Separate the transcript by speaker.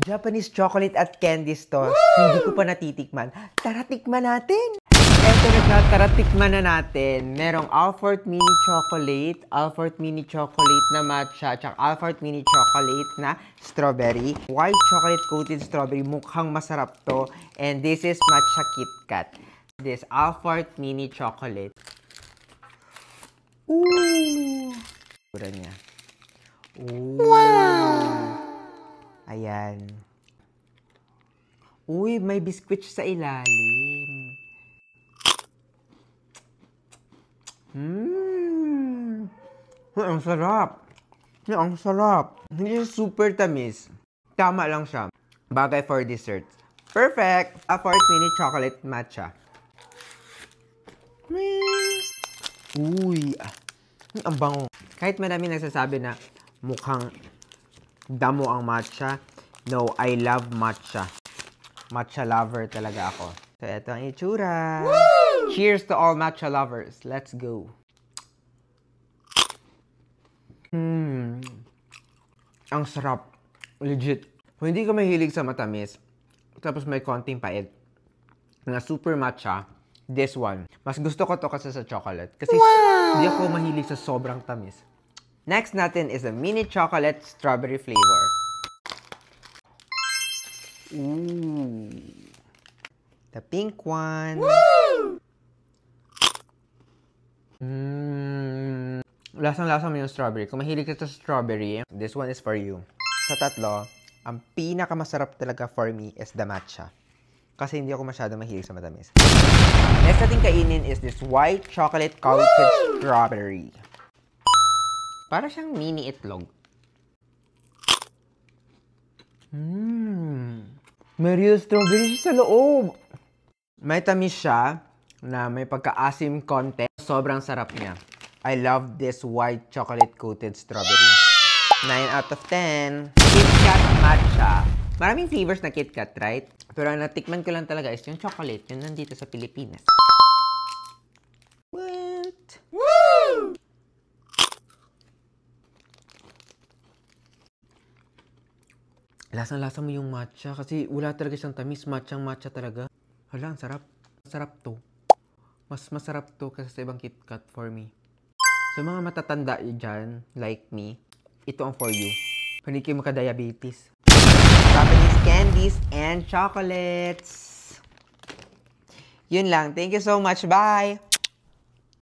Speaker 1: Japanese chocolate at candy stores. Hindi ko pa natitikman. Tara, tikman natin! Eto na siya, tara, tikman na natin. Merong Alfort Mini Chocolate, Alfort Mini Chocolate na matcha, at Alfort Mini Chocolate na strawberry. White chocolate coated strawberry, mukhang masarap to. And this is matcha KitKat. This Alfort Mini Chocolate. Ooh! Pura niya. Ooh! Wow! Ayan. Uy, may biscuit sa ilalim. Ang sarap. Ang sarap. Hindi super tamis. Tama lang siya. Bagay for dessert. Perfect! Alfort Mini Chocolate Matcha. Uy, ang bango. Kahit marami nagsasabi na mukhang damo ang matcha. No, I love matcha. Matcha lover talaga ako. So, ito ang itsura. Woo! Cheers to all matcha lovers. Let's go. Ang sarap. Legit. Kung hindi ka mahilig sa matamis, tapos may konting pait, na super matcha, this one. Mas gusto ko to kasi sa chocolate. Kasi hindi ako mahilig sa sobrang tamis. Next natin is a mini chocolate strawberry flavor. Ooh. The pink one. Lasang-lasang mo yung strawberry. Kung mahilig ka sa strawberry, this one is for you. Sa tatlo, ang pinakamasarap talaga for me is the matcha. Kasi hindi ako masyado mahilig sa matamis. Next natin kainin is this white chocolate coated strawberry. Para siyang mini itlog. May real strawberry sa loob. May tamis siya na may pagka-asim konti. Sobrang sarap niya. I love this white chocolate coated strawberry. 9 out of 10. KitKat matcha. Maraming flavors na KitKat, right? Pero ang natikman ko lang talaga is yung chocolate. Yun nandito sa Pilipinas. What? Woo! Lasang-lasa mo yung matcha kasi wala talaga siyang tamis. Matcha talaga. Hala, ang sarap. Masarap to. Mas masarap to kasi sa ibang KitKat for me. Sa mga matatanda dyan, like me, ito ang for you. Hindi kayo magka-diabetes. Japanese candies and chocolates. Yun lang. Thank you so much. Bye!